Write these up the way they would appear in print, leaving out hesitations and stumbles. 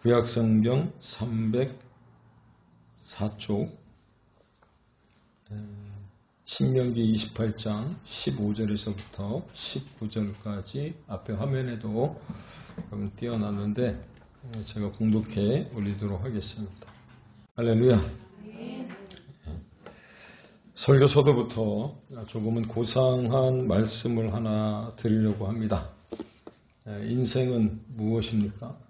구약성경 304쪽 신명기 28장 15절에서부터 19절까지 앞에 화면에도 띄어놨는데 제가 봉독해 올리도록 하겠습니다. 할렐루야. 설교 서두부터 조금은 고상한 말씀을 하나 드리려고 합니다. 인생은 무엇입니까?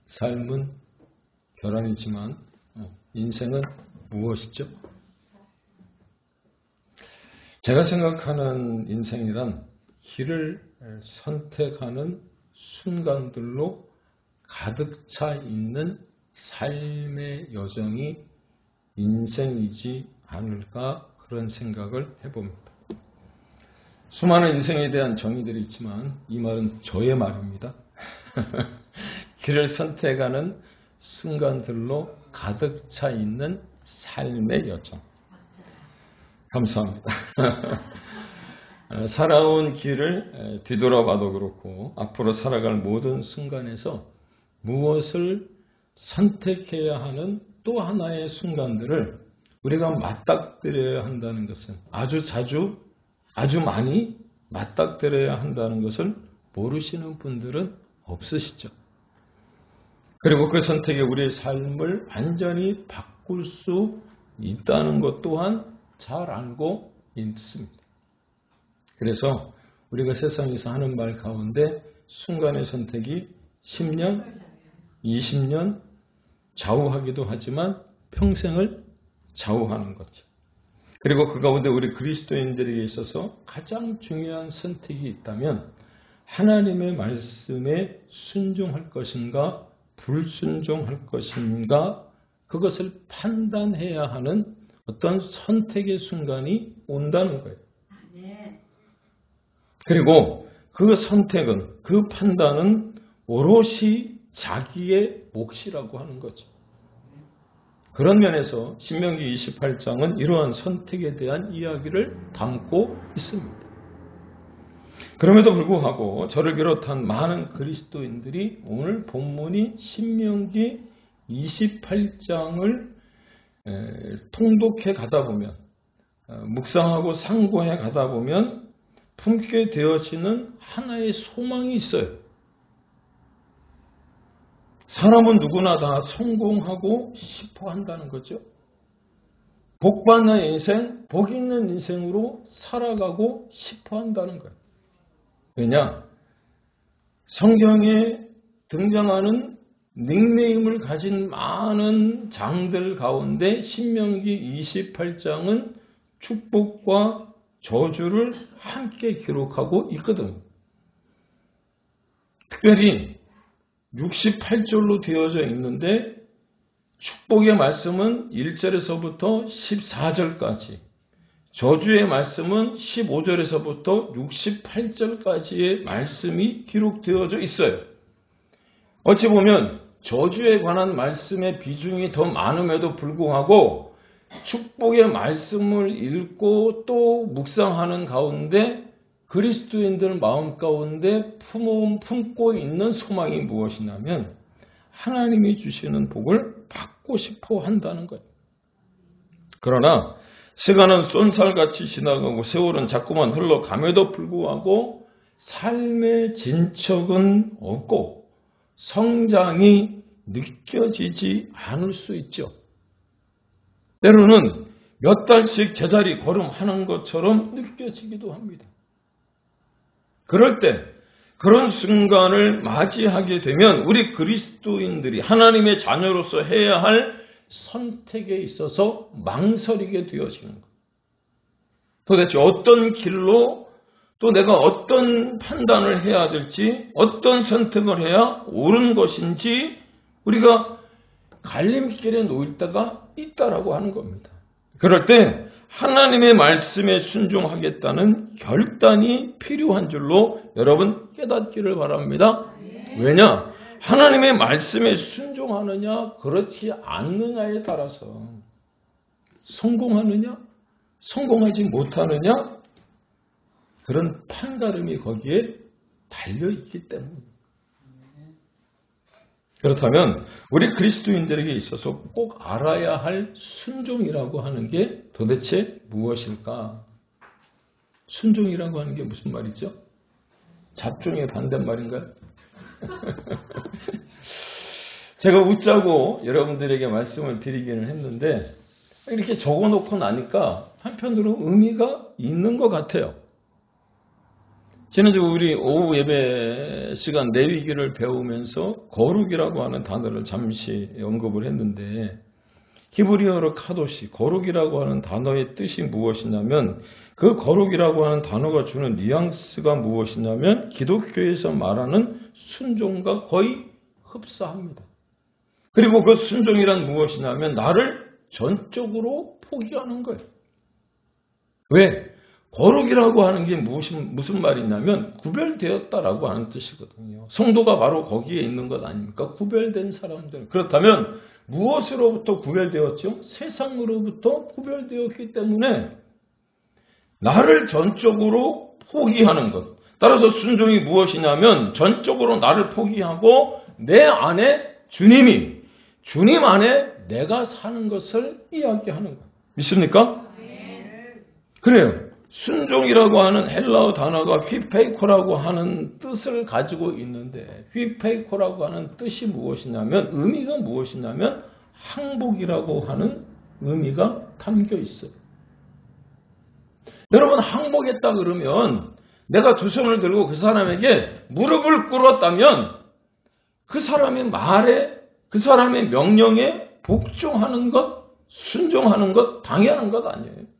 삶은 결함이지만 인생은 무엇이죠? 제가 생각하는 인생이란 길을 선택하는 순간들로 가득 차 있는 삶의 여정이 인생이지 않을까 그런 생각을 해봅니다. 수많은 인생에 대한 정의들이 있지만 이 말은 저의 말입니다. 길을 선택하는 순간들로 가득 차 있는 삶의 여정. 감사합니다. 살아온 길을 뒤돌아봐도 그렇고 앞으로 살아갈 모든 순간에서 무엇을 선택해야 하는 또 하나의 순간들을 우리가 맞닥뜨려야 한다는 것은 아주 자주, 아주 많이 맞닥뜨려야 한다는 것을 모르시는 분들은 없으시죠. 그리고 그 선택이 우리의 삶을 완전히 바꿀 수 있다는 것 또한 잘 알고 있습니다. 그래서 우리가 세상에서 하는 말 가운데 순간의 선택이 10년, 20년 좌우하기도 하지만 평생을 좌우하는 거죠. 그리고 그 가운데 우리 그리스도인들에게 있어서 가장 중요한 선택이 있다면 하나님의 말씀에 순종할 것인가 불순종할 것인가 그것을 판단해야 하는 어떤 선택의 순간이 온다는 거예요. 그리고 그 선택은, 그 판단은 오롯이 자기의 몫이라고 하는 거죠. 그런 면에서 신명기 28장은 이러한 선택에 대한 이야기를 담고 있습니다. 그럼에도 불구하고 저를 비롯한 많은 그리스도인들이 오늘 본문이 신명기 28장을 통독해 가다 보면 묵상하고 상고해 가다 보면 품게 되어지는 하나의 소망이 있어요. 사람은 누구나 다 성공하고 싶어 한다는 거죠. 복받는 인생, 복 있는 인생으로 살아가고 싶어 한다는 거예요. 왜냐? 성경에 등장하는 닉네임을 가진 많은 장들 가운데 신명기 28장은 축복과 저주를 함께 기록하고 있거든요. 특별히 68절로 되어져 있는데 축복의 말씀은 1절에서부터 14절까지, 저주의 말씀은 15절에서부터 68절까지의 말씀이 기록되어져 있어요. 어찌 보면 저주에 관한 말씀의 비중이 더 많음에도 불구하고 축복의 말씀을 읽고 또 묵상하는 가운데 그리스도인들 마음 가운데 품고 있는 소망이 무엇이냐면 하나님이 주시는 복을 받고 싶어 한다는 거예요. 그러나 시간은 쏜살같이 지나가고 세월은 자꾸만 흘러감에도 불구하고 삶의 진척은 없고 성장이 느껴지지 않을 수 있죠. 때로는 몇 달씩 제자리 걸음하는 것처럼 느껴지기도 합니다. 그럴 때 그런 순간을 맞이하게 되면 우리 그리스도인들이 하나님의 자녀로서 해야 할 선택에 있어서 망설이게 되어지는 것. 도대체 어떤 길로 또 내가 어떤 판단을 해야 될지 어떤 선택을 해야 옳은 것인지 우리가 갈림길에 놓일 때가 있다라고 하는 겁니다. 그럴 때 하나님의 말씀에 순종하겠다는 결단이 필요한 줄로 여러분 깨닫기를 바랍니다. 왜냐? 하나님의 말씀에 순종하느냐 그렇지 않느냐에 따라서 성공하느냐 성공하지 못하느냐 그런 판가름이 거기에 달려있기 때문입니다. 그렇다면 우리 그리스도인들에게 있어서 꼭 알아야 할 순종이라고 하는 게 도대체 무엇일까? 순종이라고 하는 게 무슨 말이죠? 잡종의 반대말인가요? 제가 웃자고 여러분들에게 말씀을 드리기는 했는데 이렇게 적어놓고 나니까 한편으로 의미가 있는 것 같아요. 지난주 우리 오후 예배 시간 레위기를 배우면서 거룩이라고 하는 단어를 잠시 언급을 했는데 히브리어로 카도시, 거룩이라고 하는 단어의 뜻이 무엇이냐면 그 거룩이라고 하는 단어가 주는 뉘앙스가 무엇이냐면 기독교에서 말하는 순종과 거의 흡사합니다. 그리고 그 순종이란 무엇이냐면 나를 전적으로 포기하는 거예요. 왜? 거룩이라고 하는 게 무슨 말이냐면 구별되었다라고 하는 뜻이거든요. 성도가 바로 거기에 있는 것 아닙니까? 구별된 사람들. 그렇다면 무엇으로부터 구별되었죠? 세상으로부터 구별되었기 때문에 나를 전적으로 포기하는 것. 따라서 순종이 무엇이냐면 전적으로 나를 포기하고 내 안에 주님 안에 내가 사는 것을 이야기하는 것. 믿습니까? 그래요. 순종이라고 하는 헬라어 단어가 휘페이코라고 하는 뜻을 가지고 있는데 휘페이코라고 하는 뜻이 무엇이냐면 의미가 무엇이냐면 항복이라고 하는 의미가 담겨 있어요. 여러분 항복했다 그러면 내가 두 손을 들고 그 사람에게 무릎을 꿇었다면 그 사람의 말에 그 사람의 명령에 복종하는 것, 순종하는 것 당연한 것 아니에요.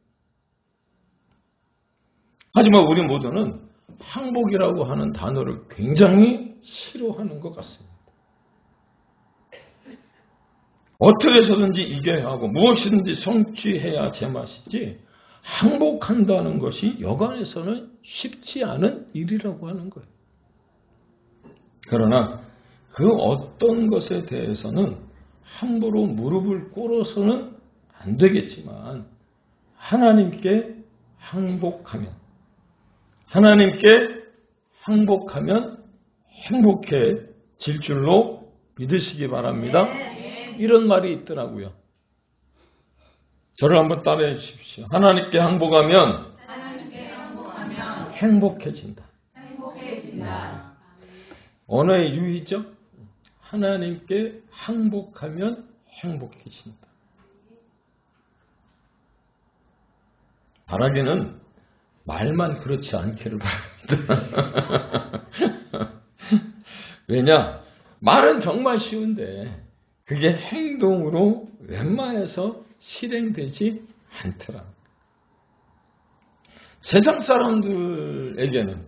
하지만 우리 모두는 항복이라고 하는 단어를 굉장히 싫어하는 것 같습니다. 어떻게 해서든지 이겨야 하고 무엇이든지 성취해야 제맛이지 항복한다는 것이 여간에서는 쉽지 않은 일이라고 하는 거예요. 그러나 그 어떤 것에 대해서는 함부로 무릎을 꿇어서는 안 되겠지만 하나님께 항복하면 행복해질 줄로 믿으시기 바랍니다. 이런 말이 있더라고요. 저를 한번 따라해 주십시오. 하나님께 항복하면 행복해진다. 언어의 유의죠? 하나님께 항복하면 행복해진다. 바라기는 말만 그렇지 않기를 바랍니다. 왜냐? 말은 정말 쉬운데 그게 행동으로 웬만해서 실행되지 않더라. 세상 사람들에게는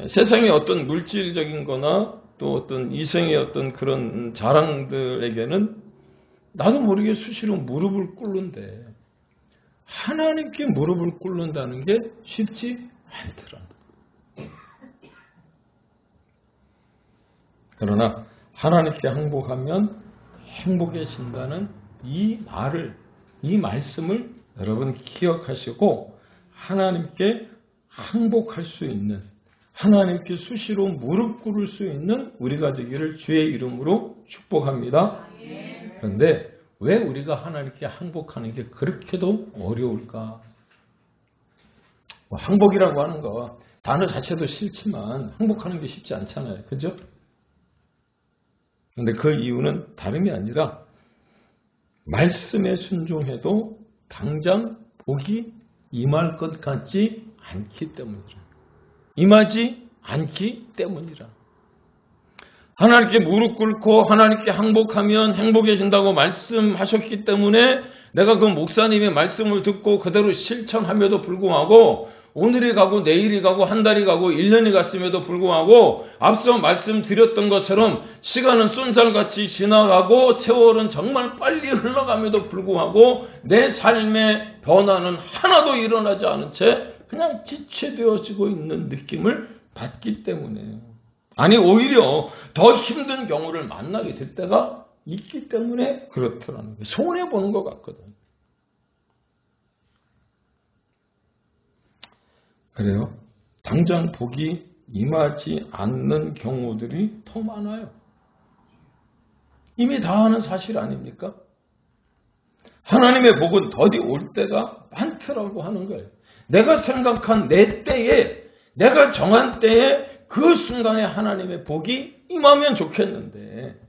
세상의 어떤 물질적인 거나 또 어떤 이성의 어떤 그런 자랑들에게는 나도 모르게 수시로 무릎을 꿇는데 하나님께 무릎을 꿇는다는 게 쉽지 않더라. 그러나 하나님께 항복하면 행복해진다는 이 말씀을 여러분 기억하시고 하나님께 항복할 수 있는, 하나님께 수시로 무릎 꿇을 수 있는 우리가 되기를 주의 이름으로 축복합니다. 그런데 왜 우리가 하나님께 항복하는 게 그렇게도 어려울까? 항복이라고 하는 거 단어 자체도 싫지만 항복하는 게 쉽지 않잖아요. 그죠? 그런데 그 이유는 다름이 아니라 말씀에 순종해도 당장 복이 임할 것 같지 않기 때문이라. 임하지 않기 때문이라. 하나님께 무릎 꿇고 하나님께 항복하면 행복해진다고 말씀하셨기 때문에 내가 그 목사님의 말씀을 듣고 그대로 실천함에도 불구하고 오늘이 가고 내일이 가고 한 달이 가고 1년이 갔음에도 불구하고 앞서 말씀드렸던 것처럼 시간은 쏜살같이 지나가고 세월은 정말 빨리 흘러감에도 불구하고 내 삶의 변화는 하나도 일어나지 않은 채 그냥 지체되어지고 있는 느낌을 받기 때문에, 아니 오히려 더 힘든 경우를 만나게 될 때가 있기 때문에 그렇더라는 거예요. 손해보는 것 같거든. 그래요. 당장 복이 임하지 않는 경우들이 더 많아요. 이미 다 아는 사실 아닙니까? 하나님의 복은 더디 올 때가 많더라고 하는 거예요. 내가 생각한 내 때에, 내가 정한 때에 그 순간에 하나님의 복이 임하면 좋겠는데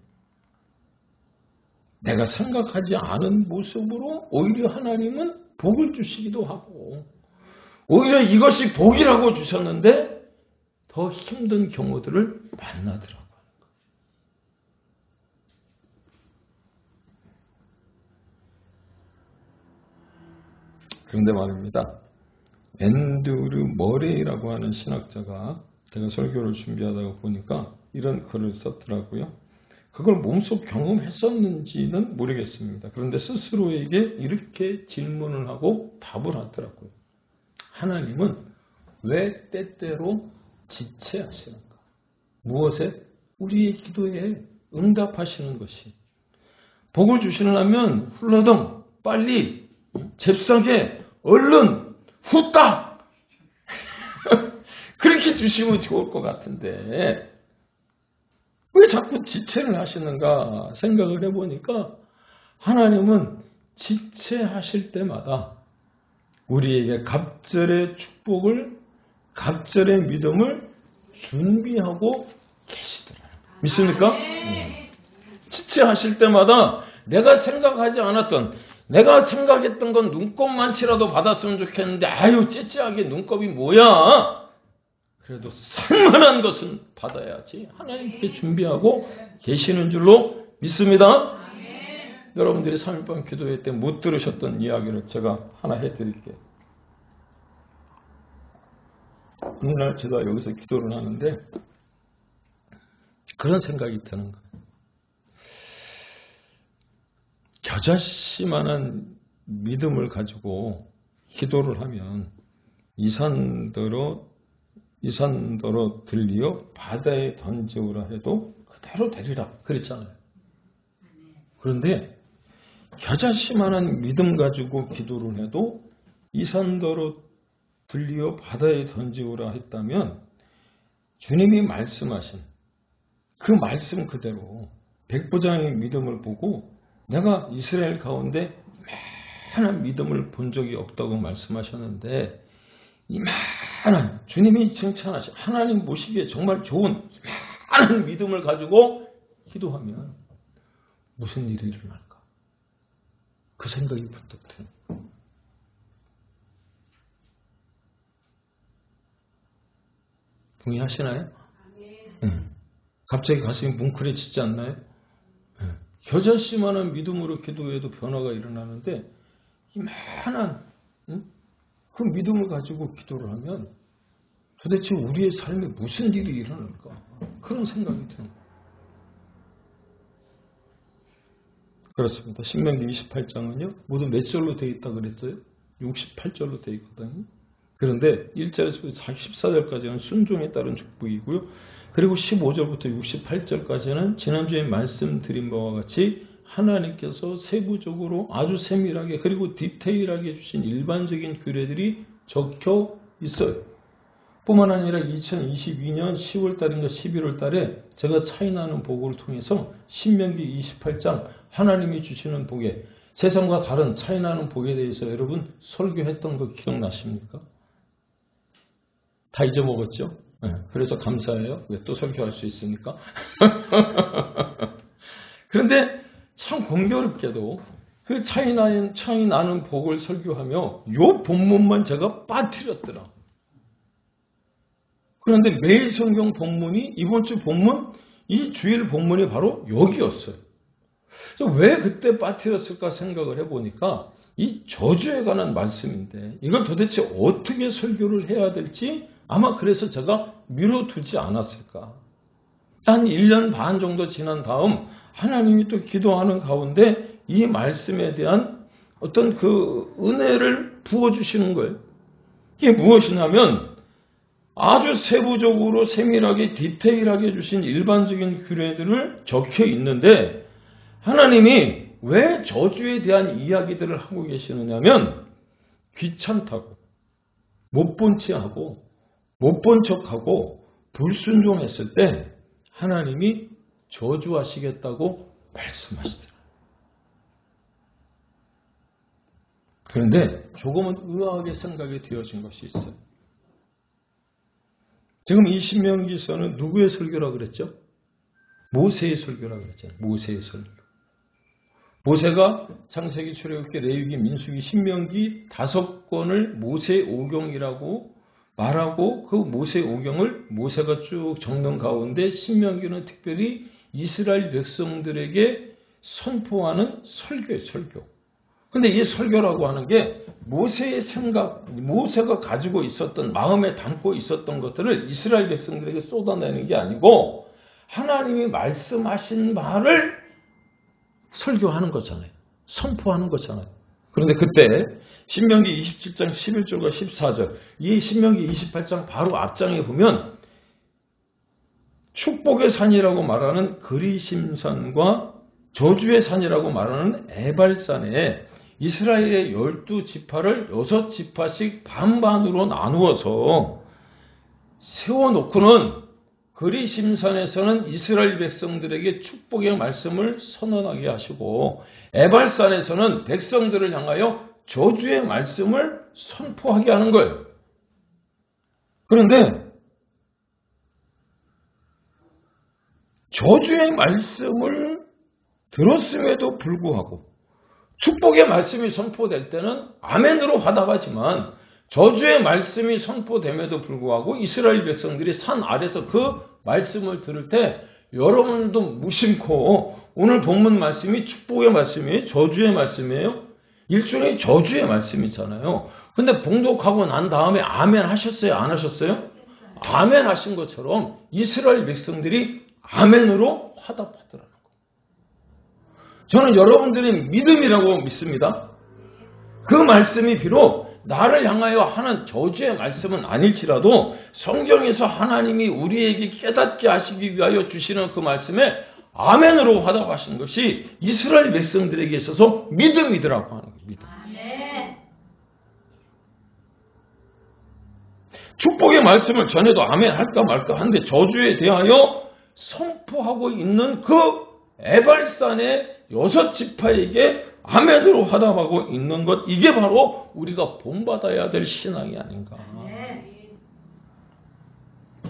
내가 생각하지 않은 모습으로 오히려 하나님은 복을 주시기도 하고 오히려 이것이 복이라고 주셨는데 더 힘든 경우들을 만나더라고요. 그런데 말입니다. 앤드류 머레이라고 하는 신학자가 제가 설교를 준비하다가 보니까 이런 글을 썼더라고요. 그걸 몸소 경험했었는지는 모르겠습니다. 그런데 스스로에게 이렇게 질문을 하고 답을 하더라고요. 하나님은 왜 때때로 지체하시는가? 무엇에? 우리의 기도에 응답하시는 것이. 복을 주시려면 훌러덩 빨리 잽싸게 얼른 후딱 그렇게 주시면 좋을 것 같은데 왜 자꾸 지체를 하시는가 생각을 해보니까 하나님은 지체하실 때마다 우리에게 갑절의 축복을, 갑절의 믿음을 준비하고 계시더라고요. 믿습니까? 지체하실 때마다 내가 생각하지 않았던, 내가 생각했던 건 눈곱만치라도 받았으면 좋겠는데 아유 째째하게 눈곱이 뭐야? 그래도 살만한 것은 받아야지. 하나님께 준비하고 계시는 줄로 믿습니다. 여러분들이 3일밤 기도회 때 못 들으셨던 이야기를 제가 하나 해드릴게요. 어느 날 제가 여기서 기도를 하는데 그런 생각이 드는 거예요. 겨자씨만한 믿음을 가지고 기도를 하면 이산더러 들리어 바다에 던지우라 해도 그대로 되리라 그랬잖아요. 그런데 겨자씨만한 믿음 가지고 기도를 해도 이산더러 들리어 바다에 던지우라 했다면 주님이 말씀하신 그 말씀 그대로 백부장의 믿음을 보고 내가 이스라엘 가운데 이만한 믿음을 본 적이 없다고 말씀하셨는데 이만한 주님이 칭찬하신 하나님 보시기에 정말 좋은 이만한 믿음을 가지고 기도하면 무슨 일이 일어날까? 그 생각이 번뜩 드는 거예요. 동의하시나요? 갑자기 가슴이 뭉클해지지 않나요? 겨자씨만한 믿음으로 기도해도 변화가 일어나는데 이만한 그 믿음을 가지고 기도를 하면 도대체 우리의 삶에 무슨 일이 일어날까? 그런 생각이 드는 거예요. 그렇습니다. 신명기 28장은요. 모두 몇 절로 되어 있다고 그랬어요? 68절로 되어 있거든요. 그런데 1절에서 14절까지는 순종에 따른 축복이고요. 그리고 15절부터 68절까지는 지난주에 말씀드린 바와 같이 하나님께서 세부적으로 아주 세밀하게 그리고 디테일하게 주신 일반적인 규례들이 적혀 있어요. 뿐만 아니라 2022년 10월달인가 11월달에 제가 차이나는 보고를 통해서 신명기 28장 하나님이 주시는 복에 세상과 다른 차이나는 복에 대해서 여러분 설교했던 거 기억나십니까? 다 잊어먹었죠? 네, 그래서 감사해요. 또 설교할 수 있으니까. 그런데 참 공교롭게도 그 차이 나는 복을 설교하며 요 본문만 제가 빠뜨렸더라. 그런데 매일 성경 본문이 이번 주 본문, 이 주일 본문이 바로 여기였어요. 왜 그때 빠뜨렸을까 생각을 해보니까 이 저주에 관한 말씀인데 이걸 도대체 어떻게 설교를 해야 될지 아마 그래서 제가 미뤄두지 않았을까. 한 1년 반 정도 지난 다음 하나님이 또 기도하는 가운데 이 말씀에 대한 어떤 그 은혜를 부어주시는 거예요. 이게 무엇이냐면 아주 세부적으로 세밀하게 디테일하게 주신 일반적인 규례들을 적혀 있는데 하나님이 왜 저주에 대한 이야기들을 하고 계시느냐면 귀찮다고 못 본 체하고 못 본 척하고 불순종했을 때 하나님이 저주하시겠다고 말씀하시더라. 그런데 조금은 의아하게 생각이 되어진 것이 있어요. 지금 이 신명기서는 누구의 설교라고 그랬죠? 모세의 설교라고 그랬잖아요. 모세의 설교. 모세가 창세기, 출애굽기, 레위기, 민수기, 신명기 5권을 모세의 오경이라고 말하고 그 모세의 오경을 모세가 쭉 적는 가운데 신명기는 특별히 이스라엘 백성들에게 선포하는 설교예요. 설교. 근데 이 설교라고 하는 게 모세의 생각, 모세가 가지고 있었던 마음에 담고 있었던 것들을 이스라엘 백성들에게 쏟아내는 게 아니고 하나님이 말씀하신 말을 설교하는 거잖아요. 선포하는 거잖아요. 그런데 그때 신명기 27장 11절과 14절, 이 신명기 28장 바로 앞장에 보면 축복의 산이라고 말하는 그리심산과 저주의 산이라고 말하는 에발산에 이스라엘의 12지파를 6지파씩 반반으로 나누어서 세워놓고는 그리심산에서는 이스라엘 백성들에게 축복의 말씀을 선언하게 하시고 에발산에서는 백성들을 향하여 저주의 말씀을 선포하게 하는 거예요. 그런데 저주의 말씀을 들었음에도 불구하고 축복의 말씀이 선포될 때는 아멘으로 화답하지만 저주의 말씀이 선포됨에도 불구하고 이스라엘 백성들이 산 아래서 그 말씀을 들을 때 여러분도 무심코 오늘 본문 말씀이 축복의 말씀이에요? 저주의 말씀이에요? 일종의 저주의 말씀이잖아요. 근데 봉독하고 난 다음에 아멘 하셨어요? 안 하셨어요? 아멘 하신 것처럼 이스라엘 백성들이 아멘으로 화답하더라는 거예요. 저는 여러분들의 믿음이라고 믿습니다. 그 말씀이 비록 나를 향하여 하는 저주의 말씀은 아닐지라도 성경에서 하나님이 우리에게 깨닫게 하시기 위하여 주시는 그 말씀에 아멘으로 화답하신 것이 이스라엘 백성들에게 있어서 믿음이더라고 하는 거예요. 믿음. 축복의 말씀을 전해도 아멘 할까 말까 하는데 저주에 대하여 선포하고 있는 그 에발산의 6지파에게 아멘으로 화답하고 있는 것, 이게 바로 우리가 본받아야 될 신앙이 아닌가.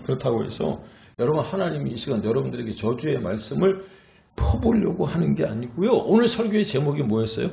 그렇다고 해서 여러분, 하나님이 이 시간 여러분들에게 저주의 말씀을 퍼보려고 하는 게 아니고요. 오늘 설교의 제목이 뭐였어요?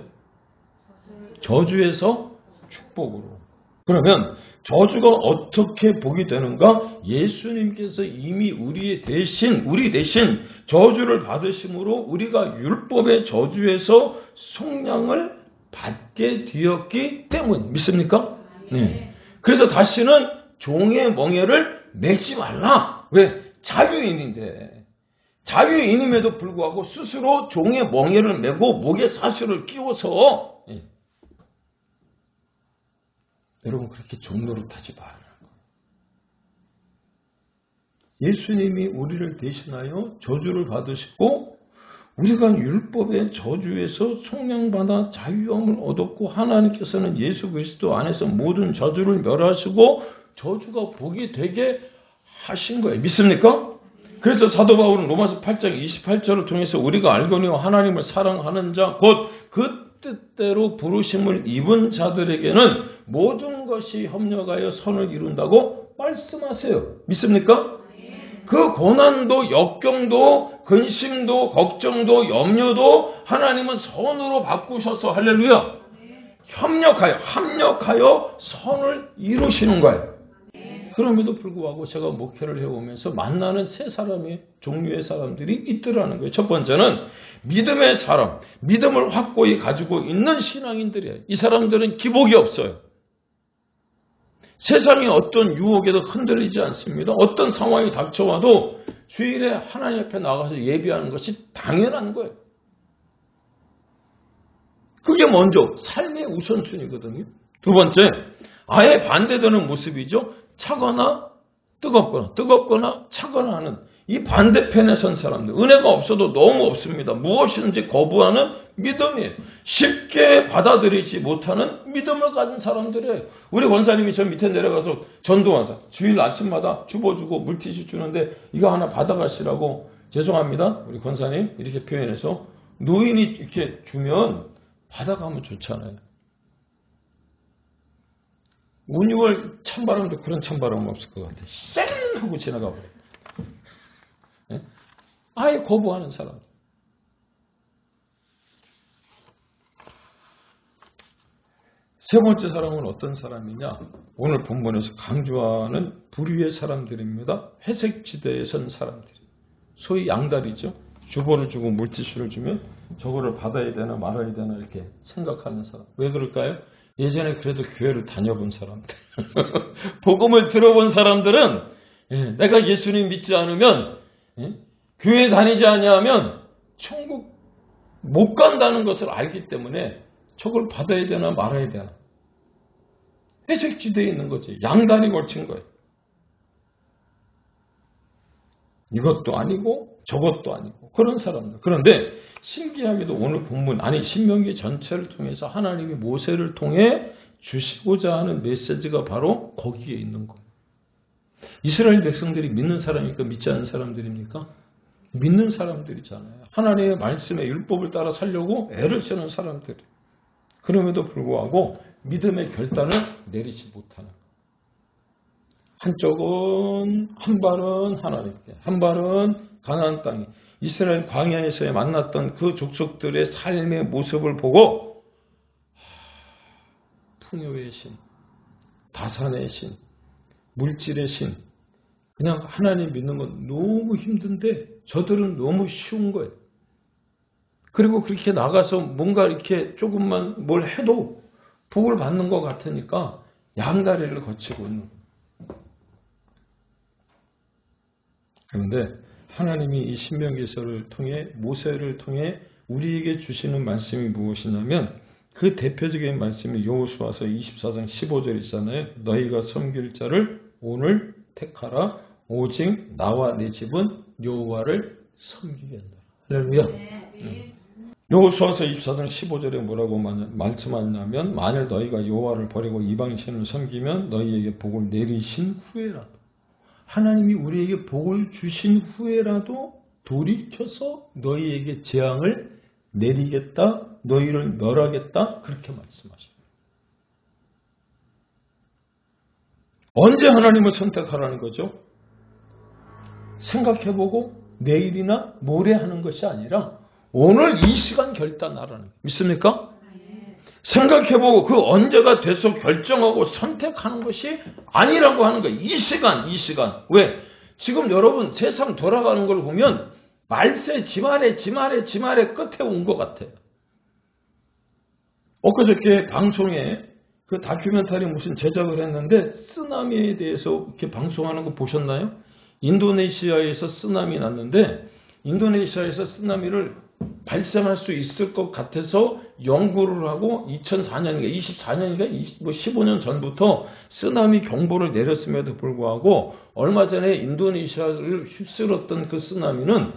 저주에서 축복으로. 그러면 저주가 어떻게 복이 되는가? 예수님께서 이미 우리 대신 저주를 받으심으로 우리가 율법의 저주에서 속량을 받게 되었기 때문. 믿습니까? 네. 그래서 다시는 종의 멍에를 매지 말라. 왜? 자유인인데. 자유인임에도 불구하고 스스로 종의 멍에를 메고 목에 사슬을 끼워서 여러분, 그렇게 종노릇하지 말라는 거예요. 예수님이 우리를 대신하여 저주를 받으시고 우리가 율법의 저주에서 속량받아 자유함을 얻었고 하나님께서는 예수 그리스도 안에서 모든 저주를 멸하시고 저주가 복이 되게 하신 거예요. 믿습니까? 그래서 사도 바울은 로마서 8장 28절을 통해서 우리가 알거니와 하나님을 사랑하는 자 곧 그 뜻대로 부르심을 입은 자들에게는 모든 것이 협력하여 선을 이룬다고 말씀하세요. 믿습니까? 그 고난도, 역경도, 근심도, 걱정도, 염려도 하나님은 선으로 바꾸셔서 할렐루야. 합력하여 선을 이루시는 거예요. 그럼에도 불구하고 제가 목회를 해오면서 만나는 세 사람의 종류의 사람들이 있더라는 거예요. 첫 번째는 믿음의 사람, 믿음을 확고히 가지고 있는 신앙인들이에요. 이 사람들은 기복이 없어요. 세상의 어떤 유혹에도 흔들리지 않습니다. 어떤 상황이 닥쳐와도 주일에 하나님 앞에 나가서 예배하는 것이 당연한 거예요. 그게 먼저 삶의 우선순위거든요. 두 번째, 아예 반대되는 모습이죠. 차거나 뜨겁거나 차거나 하는 이 반대편에 선 사람들. 은혜가 없어도 너무 없습니다. 무엇이든지 거부하는 믿음이에요. 쉽게 받아들이지 못하는 믿음을 가진 사람들이에요. 우리 권사님이 저 밑에 내려가서 전도하자. 주일 아침마다 주보주고 물티슈 주는데 이거 하나 받아가시라고 죄송합니다. 우리 권사님 이렇게 표현해서 노인이 이렇게 주면 받아가면 좋잖아요. 5, 6월 찬바람도 그런 찬바람 없을 것 같아요. 쌩! 하고 지나가 버려요. 네? 아예 거부하는 사람. 세 번째 사람은 어떤 사람이냐? 오늘 본문에서 강조하는 부류의 사람들입니다. 회색 지대에 선 사람들. 소위 양다리죠. 주보를 주고 물티슈를 주면 저거를 받아야 되나 말아야 되나 이렇게 생각하는 사람. 왜 그럴까요? 예전에 그래도 교회를 다녀본 사람들. 복음을 들어본 사람들은 내가 예수님 믿지 않으면 교회 다니지 아니하면 천국 못 간다는 것을 알기 때문에 저걸 받아야 되나 말아야 되나. 회색 지대에 있는 거지. 양다리 걸친 거예요. 이것도 아니고 저것도 아니고 그런 사람들. 그런데 신기하게도 오늘 본문 아니 신명기 전체를 통해서 하나님이 모세를 통해 주시고자 하는 메시지가 바로 거기에 있는 거예요. 이스라엘 백성들이 믿는 사람입니까? 믿지 않는 사람들입니까? 믿는 사람들이잖아요. 하나님의 말씀의 율법을 따라 살려고 애를 쓰는 사람들. 그럼에도 불구하고 믿음의 결단을 내리지 못하는 거예요. 한쪽은 한 발은 하나님께, 한 발은 가나안 땅에 이스라엘 광야에서 만났던 그 족속들의 삶의 모습을 보고 풍요의 신, 다산의 신, 물질의 신 그냥 하나님 믿는 건 너무 힘든데 저들은 너무 쉬운 거예요. 그리고 그렇게 나가서 뭔가 이렇게 조금만 뭘 해도 복을 받는 것 같으니까 양다리를 거치고 있는 거예요. 그런데 하나님이 이 신명기서를 통해 모세를 통해 우리에게 주시는 말씀이 무엇이냐면 그 대표적인 말씀이 여호수아서 24장 15절 있잖아요. 너희가 섬길 자를 오늘 택하라. 오직 나와 내 집은 여호와를 섬기겠노라. 할렐루야. 여호수아서 24장 15절에 뭐라고 말씀하냐면 만일 너희가 여호와를 버리고 이방신을 섬기면 너희에게 복을 내리신 후에라도 하나님이 우리에게 복을 주신 후에라도 돌이켜서 너희에게 재앙을 내리겠다, 너희를 멸하겠다 그렇게 말씀하십니다. 언제 하나님을 선택하라는 거죠? 생각해보고 내일이나 모레 하는 것이 아니라 오늘 이 시간 결단하라는 거예요. 믿습니까? 생각해보고 그 언제가 돼서 결정하고 선택하는 것이 아니라고 하는 거예요. 이 시간. 왜? 지금 여러분 세상 돌아가는 걸 보면 말세 지말의 끝에 온 것 같아요. 엊그저께 방송에 그 다큐멘터리 무슨 제작을 했는데 쓰나미에 대해서 이렇게 방송하는 거 보셨나요? 인도네시아에서 쓰나미 났는데 인도네시아에서 쓰나미를 발생할 수 있을 것 같아서 연구를 하고 2004년인가 24년인가 15년 전부터 쓰나미 경보를 내렸음에도 불구하고 얼마 전에 인도네시아를 휩쓸었던 그 쓰나미는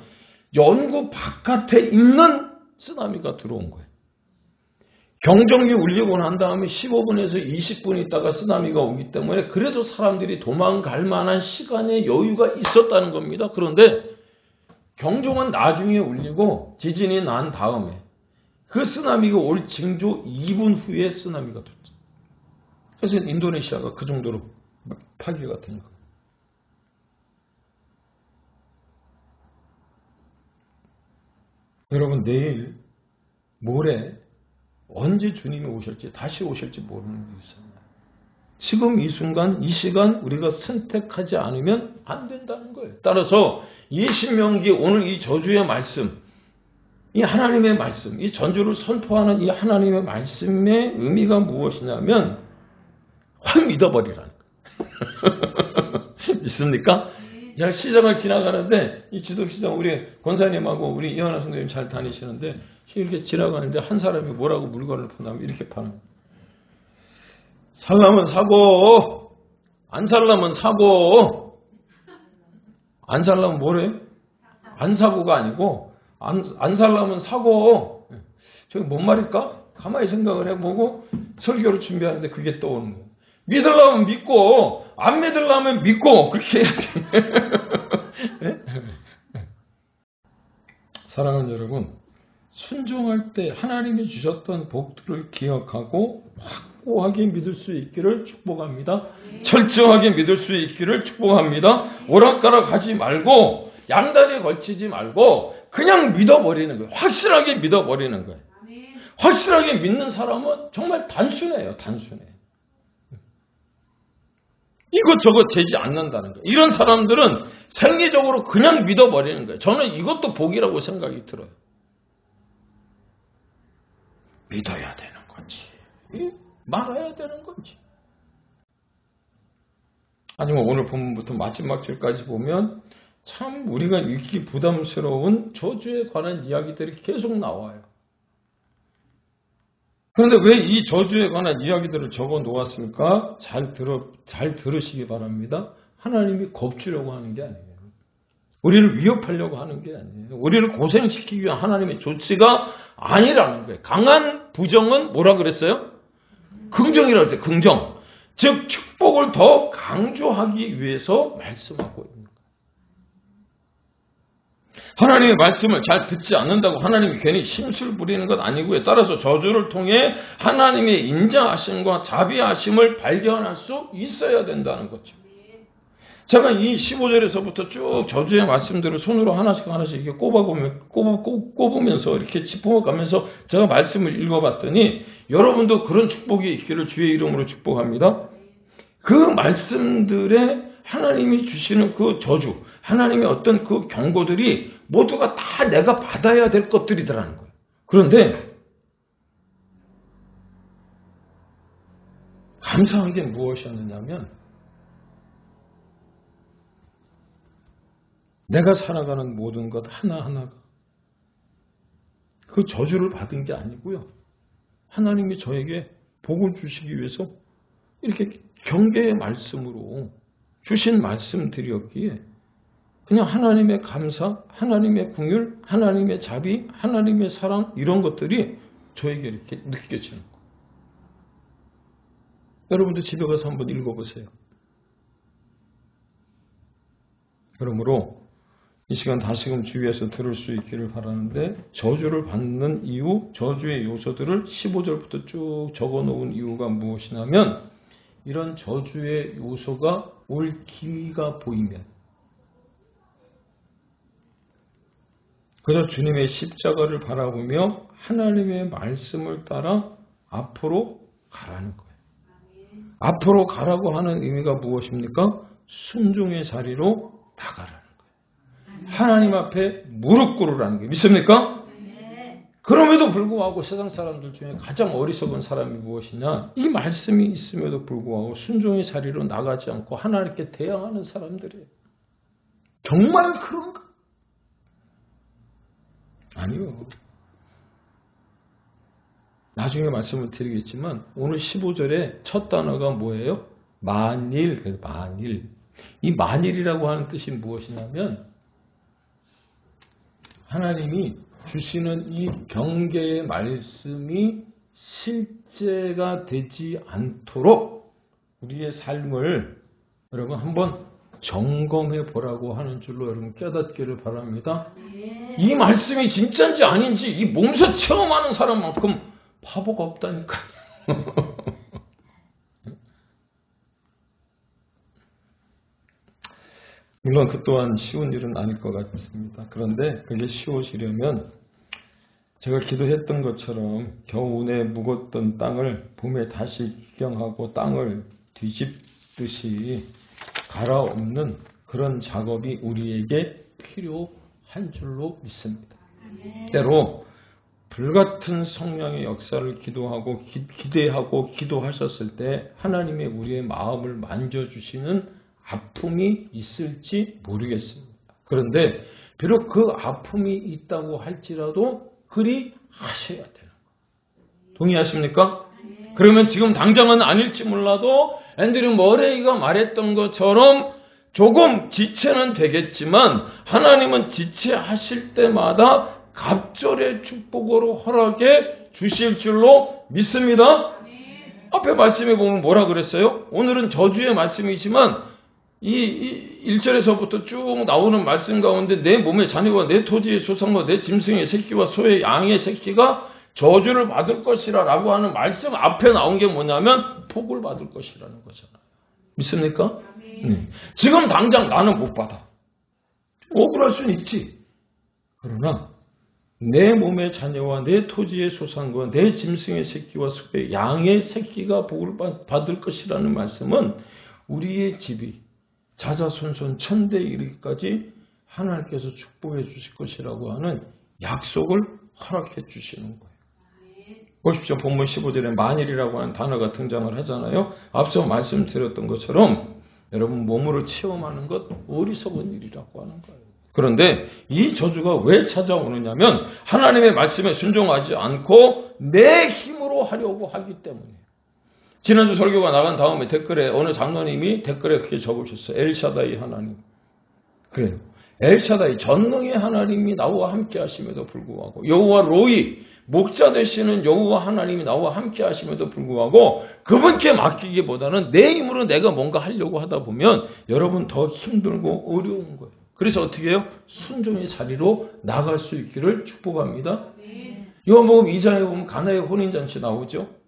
연구 바깥에 있는 쓰나미가 들어온 거예요. 경적이 울리고 난 다음에 15분에서 20분 있다가 쓰나미가 오기 때문에 그래도 사람들이 도망갈 만한 시간의 여유가 있었다는 겁니다. 그런데 경종은 나중에 울리고 지진이 난 다음에 그 쓰나미가 올 징조 2분 후에 쓰나미가 됐죠. 그래서 인도네시아가 그 정도로 파괴가 된 거예요. 여러분 내일 모레 언제 주님이 오실지 다시 오실지 모르는 게 있습니다. 지금 이 순간 이 시간 우리가 선택하지 않으면 안 된다는 거예요. 따라서 이 신명기 오늘 이 저주의 말씀 이 하나님의 말씀 이 전주를 선포하는 이 하나님의 말씀의 의미가 무엇이냐면 확 믿어버리라는 거예요. 믿습니까? 제가 시장을 지나가는데 이 지도시장 우리 권사님하고 우리 이현아 선생님 잘 다니시는데 이렇게 지나가는데 한 사람이 뭐라고 물건을 판다면 이렇게 파는 거예요. 살라면 사고 안 살라면 사고 안 살라면 뭐래? 안 사고가 아니고 안 살라면 사고 저게 뭔 말일까? 가만히 생각을 해보고 설교를 준비하는데 그게 떠오르는 거예요. 믿으려면 믿고 안 믿으려면 믿고 그렇게 해야지. 사랑하는 여러분 순종할 때 하나님이 주셨던 복들을 기억하고 확고하게 믿을 수 있기를 축복합니다. 철저하게 믿을 수 있기를 축복합니다. 오락가락 하지 말고 양다리에 걸치지 말고 그냥 믿어버리는 거예요. 확실하게 믿어버리는 거예요. 확실하게 믿는 사람은 정말 단순해요. 단순해. 이것저것 재지 않는다는 거예요. 이런 사람들은 생리적으로 그냥 믿어버리는 거예요. 저는 이것도 복이라고 생각이 들어요. 믿어야 되는 거지. 말아야 되는 거지. 하지만 오늘 본문부터 마지막 절까지 보면 참 우리가 읽기 부담스러운 저주에 관한 이야기들이 계속 나와요. 그런데 왜 이 저주에 관한 이야기들을 적어 놓았습니까? 잘 들으시기 바랍니다. 하나님이 겁주려고 하는 게 아니에요. 우리를 위협하려고 하는 게 아니에요. 우리를 고생시키기 위한 하나님의 조치가 아니라는 거예요. 강한 부정은 뭐라 그랬어요? 긍정이라고 했어요. 긍정. 즉 축복을 더 강조하기 위해서 말씀하고 있는 거예요. 하나님의 말씀을 잘 듣지 않는다고 하나님이 괜히 심술 부리는 것 아니고요. 따라서 저주를 통해 하나님의 인자하심과 자비하심을 발견할 수 있어야 된다는 거죠. 제가 이 15절에서부터 쭉 저주의 말씀들을 손으로 하나씩 이렇게 꼽으면서 이렇게 짚어가면서 제가 말씀을 읽어봤더니 여러분도 그런 축복이 있기를 주의 이름으로 축복합니다. 그 말씀들에 하나님이 주시는 그 저주, 하나님의 어떤 그 경고들이 모두가 다 내가 받아야 될 것들이더라는 거예요. 그런데 감사한 게 무엇이었느냐면 내가 살아가는 모든 것 하나하나가 그 저주를 받은 게 아니고요. 하나님이 저에게 복을 주시기 위해서 이렇게 경계의 말씀으로 주신 말씀들이었기에 그냥 하나님의 감사, 하나님의 긍휼, 하나님의 자비, 하나님의 사랑 이런 것들이 저에게 이렇게 느껴지는 거예요. 여러분도 집에 가서 한번 읽어보세요. 그러므로 이 시간 다시금 주위에서 들을 수 있기를 바라는데 저주를 받는 이유, 저주의 요소들을 15절부터 쭉 적어놓은 이유가 무엇이냐면 이런 저주의 요소가 올 기미가 보이면 그래서 주님의 십자가를 바라보며 하나님의 말씀을 따라 앞으로 가라는 거예요. 앞으로 가라고 하는 의미가 무엇입니까? 순종의 자리로 나가라는 거예요. 하나님 앞에 무릎 꿇으라는 거예요. 믿습니까? 그럼에도 불구하고 세상 사람들 중에 가장 어리석은 사람이 무엇이냐? 이 말씀이 있음에도 불구하고 순종의 자리로 나가지 않고 하나님께 대항하는 사람들이에요. 정말 그런가? 아니요. 나중에 말씀을 드리겠지만 오늘 15절에 첫 단어가 뭐예요? 만일. 만일. 이 만일이라고 하는 뜻이 무엇이냐면 하나님이 주시는 이 경계의 말씀이 실제가 되지 않도록 우리의 삶을 여러분 한번 점검해 보라고 하는 줄로 여러분 깨닫기를 바랍니다. 이 말씀이 진짜인지 아닌지 이 몸소 체험하는 사람만큼 바보가 없다니까요. 물론 그 또한 쉬운 일은 아닐 것 같습니다. 그런데 그게 쉬워지려면 제가 기도했던 것처럼 겨우내 묵었던 땅을 봄에 다시 기경하고 땅을 뒤집듯이 갈아엎는 그런 작업이 우리에게 필요한 줄로 믿습니다. 때로 불같은 성령의 역사를 기대하고 기도하셨을 때 하나님의 우리의 마음을 만져주시는 아픔이 있을지 모르겠습니다. 그런데 비록 그 아픔이 있다고 할지라도 그리 하셔야 돼요. 동의하십니까? 그러면 지금 당장은 아닐지 몰라도 앤드류 머레이가 말했던 것처럼 조금 지체는 되겠지만 하나님은 지체하실 때마다 갑절의 축복으로 허락해 주실 줄로 믿습니다. 앞에 말씀에 보면 뭐라 그랬어요? 오늘은 저주의 말씀이지만 이 1절에서부터 쭉 나오는 말씀 가운데 내 몸의 자녀와 내 토지의 소산과 내 짐승의 새끼와 소의 양의 새끼가 저주를 받을 것이라 라고 하는 말씀 앞에 나온 게 뭐냐면 복을 받을 것이라는 거잖아요. 믿습니까? 네. 지금 당장 나는 못 받아. 억울할 수는 있지. 그러나 내 몸의 자녀와 내 토지의 소산과 내 짐승의 새끼와 소의 양의 새끼가 복을 받을 것이라는 말씀은 우리의 집이 자자손손 천대 이르기까지 하나님께서 축복해 주실 것이라고 하는 약속을 허락해 주시는 거예요. 보십시오. 본문 15절에 만일이라고 하는 단어가 등장을 하잖아요. 앞서 말씀드렸던 것처럼 여러분 몸으로 체험하는 것 어리석은 일이라고 하는 거예요. 그런데 이 저주가 왜 찾아오느냐면 하나님의 말씀에 순종하지 않고 내 힘으로 하려고 하기 때문이에요. 지난주 설교가 나간 다음에 댓글에 어느 장로님이 댓글에 그렇게 적으셨어요. 엘샤다이 하나님. 그래요. 엘샤다이 전능의 하나님이 나와 함께 하심에도 불구하고 여호와 로이 목자 되시는 여호와 하나님이 나와 함께 하심에도 불구하고 그분께 맡기기보다는 내 힘으로 내가 뭔가 하려고 하다 보면 여러분 더 힘들고 어려운 거예요. 그래서 어떻게 해요? 순종의 자리로 나갈 수 있기를 축복합니다. 요한복음 2장에 보면 가나의 혼인잔치 나오죠.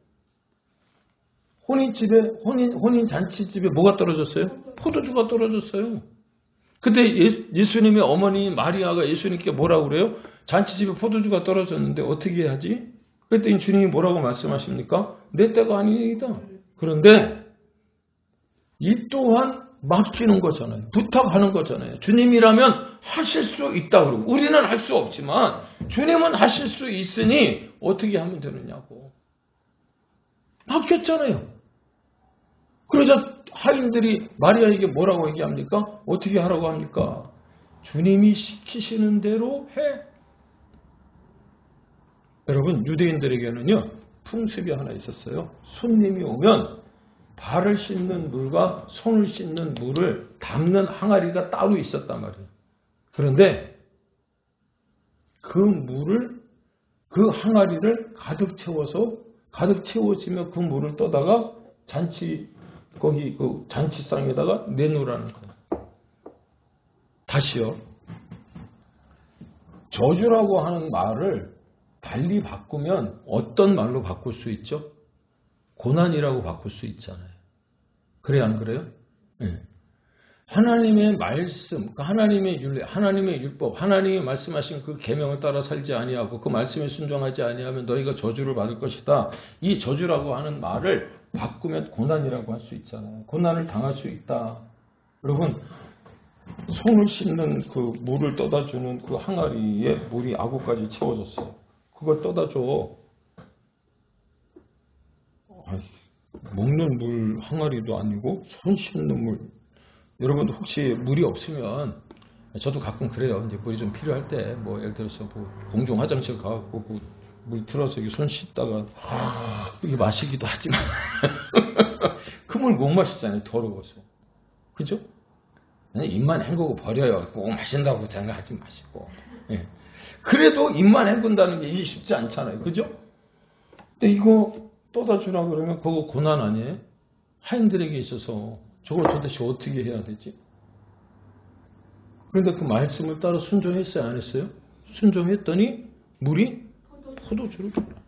혼인잔치집에 뭐가 떨어졌어요? 포도주가 떨어졌어요. 그때 예수님의 어머니 마리아가 예수님께 뭐라고 그래요? 잔치집에 포도주가 떨어졌는데 어떻게 해야지? 그랬더니 주님이 뭐라고 말씀하십니까? 내 때가 아니이다. 그런데 이 또한 맡기는 거잖아요. 부탁하는 거잖아요. 주님이라면 하실 수 있다 그러고 우리는 할 수 없지만 주님은 하실 수 있으니 어떻게 하면 되느냐고. 맡겼잖아요. 그러자 하인들이 마리아에게 뭐라고 얘기합니까? 어떻게 하라고 합니까? 주님이 시키시는 대로 해. 여러분 유대인들에게는요 풍습이 하나 있었어요. 손님이 오면 발을 씻는 물과 손을 씻는 물을 담는 항아리가 따로 있었단 말이에요. 그런데 그 물을 그 항아리를 가득 채워지면 그 물을 떠다가 거기 그 잔치상에다가 내놓으라는 거예요. 다시요. 저주라고 하는 말을 달리 바꾸면 어떤 말로 바꿀 수 있죠? 고난이라고 바꿀 수 있잖아요. 그래요, 안 그래요? 네. 하나님의 말씀, 하나님의 율례, 하나님의 율법, 하나님이 말씀하신 그 계명을 따라 살지 아니하고 그 말씀에 순종하지 아니하면 너희가 저주를 받을 것이다. 이 저주라고 하는 말을 바꾸면 고난이라고 할 수 있잖아요. 고난을 당할 수 있다. 여러분 손을 씻는 그 물을 떠다주는 그 항아리에 물이 아구까지 채워졌어요. 그거 떠다줘. 먹는 물 항아리도 아니고 손 씻는 물. 여러분 혹시 물이 없으면 저도 가끔 그래요. 이제 물이 좀 필요할 때 뭐 예를 들어서 뭐 공중 화장실 가고 물 틀어서 손 씻다가 이게 마시기도 하지만 그 물 못 마시잖아요. 더러워서. 그죠? 입만 헹구고 버려요. 꼭 마신다고 생각하지 마시고. 예. 그래도 입만 헹군다는 게 이게 쉽지 않잖아요. 그죠? 근데 이거 떠다 주라 그러면 그거 고난 아니에요? 하인들에게 있어서 저걸 도대체 어떻게 해야 되지? 그런데 그 말씀을 따라 순종했어요? 안 했어요? 순종했더니 물이 포도주를 줬다.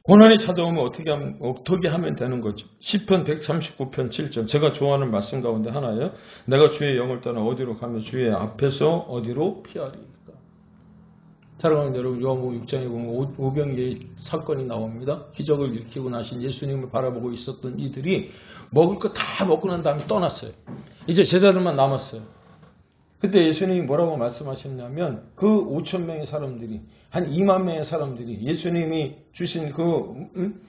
고난이 찾아오면 어떻게 하면 되는 거죠? 시편 139편 7절 제가 좋아하는 말씀 가운데 하나예요. 내가 주의 영을 떠나 어디로 가면 주의 앞에서 어디로 피하리까? 사랑하는 여러분, 요한복음 6장에 보면 오병이의 사건이 나옵니다. 기적을 일으키고 나신 예수님을 바라보고 있었던 이들이 먹을 거 다 먹고 난 다음에 떠났어요. 이제 제자들만 남았어요. 그때 예수님이 뭐라고 말씀하셨냐면 그 5,000명의 사람들이 한 2만 명의 사람들이 예수님이 주신 그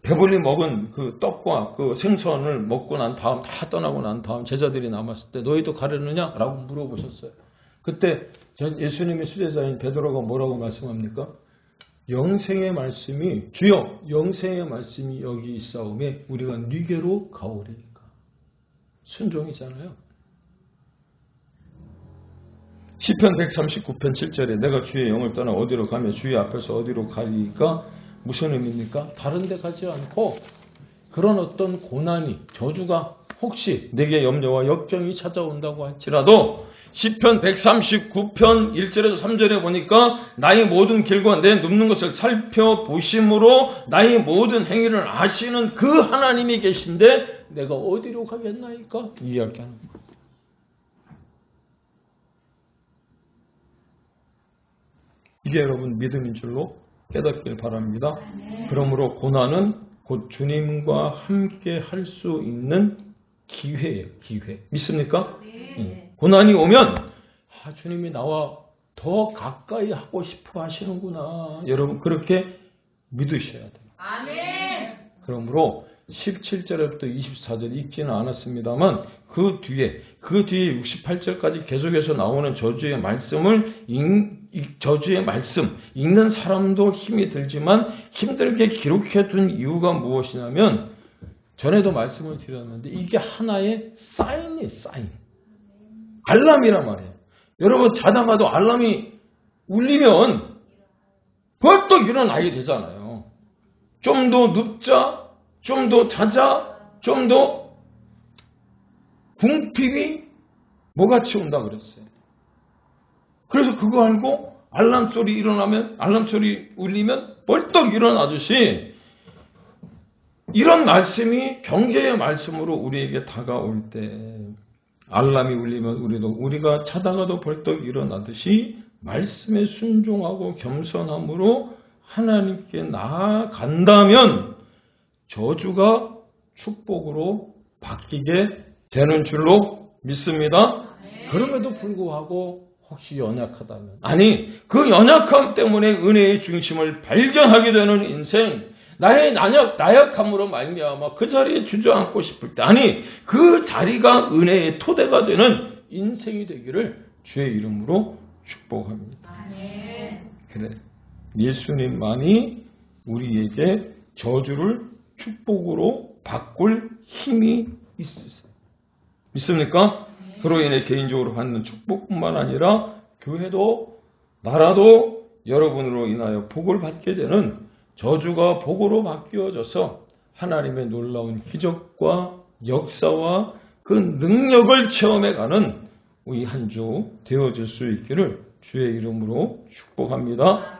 배불리 먹은 그 떡과 그 생선을 먹고 난 다음 다 떠나고 난 다음 제자들이 남았을 때 너희도 가려느냐? 라고 물어보셨어요. 그때 예수님의 수제자인 베드로가 뭐라고 말씀합니까? 영생의 말씀이 주여 영생의 말씀이 여기 있사오매 우리가 네게로 가오리까. 순종이잖아요. 시편 139편 7절에 내가 주의 영을 떠나 어디로 가며 주의 앞에서 어디로 가리까 무슨 의미입니까? 다른 데 가지 않고 그런 어떤 고난이, 저주가 혹시 내게 염려와 역경이 찾아온다고 할지라도 시편 139편 1절에서 3절에 보니까 나의 모든 길과 내 눕는 것을 살펴보심으로 나의 모든 행위를 아시는 그 하나님이 계신데 내가 어디로 가겠나이까? 이야기하는 거예요. 이게 여러분 믿음인 줄로 깨닫길 바랍니다. 그러므로 고난은 곧 주님과 함께 할 수 있는 기회예요. 기회. 믿습니까? 고난이 오면 주님이 나와 더 가까이 하고 싶어 하시는구나. 여러분 그렇게 믿으셔야 돼요. 아멘. 그러므로 17절부터 24절 읽지는 않았습니다만 그 뒤에 68절까지 계속해서 나오는 저주의 말씀 읽는 사람도 힘이 들지만 힘들게 기록해 둔 이유가 무엇이냐면 전에도 말씀을 드렸는데 이게 하나의 사인이에요. 사인. 알람이란 말이에요. 여러분 자다가도 알람이 울리면 벌떡 일어나게 되잖아요. 좀 더 눕자, 좀 더 자자, 좀 더 궁핍이 뭐같이 온다 그랬어요. 그래서 그거 알고 알람 소리 울리면 벌떡 일어나듯이 이런 말씀이 경계의 말씀으로 우리에게 다가올 때 알람이 울리면 우리가 자다가도 벌떡 일어나듯이 말씀에 순종하고 겸손함으로 하나님께 나아간다면 저주가 축복으로 바뀌게 되는 줄로 믿습니다. 그럼에도 불구하고 혹시 연약하다면 그 연약함 때문에 은혜의 중심을 발견하게 되는 인생 나의 나약함으로 말미암아 그 자리에 주저앉고 싶을 때 그 자리가 은혜의 토대가 되는 인생이 되기를 주의 이름으로 축복합니다. 그래 예수님만이 우리에게 저주를 축복으로 바꿀 힘이 있으세요. 믿습니까? 그로 인해 개인적으로 받는 축복뿐만 아니라 교회도 나라도 여러분으로 인하여 복을 받게 되는 저주가 복으로 바뀌어져서 하나님의 놀라운 기적과 역사와 그 능력을 체험해가는 우리 한 주 되어질 수 있기를 주의 이름으로 축복합니다.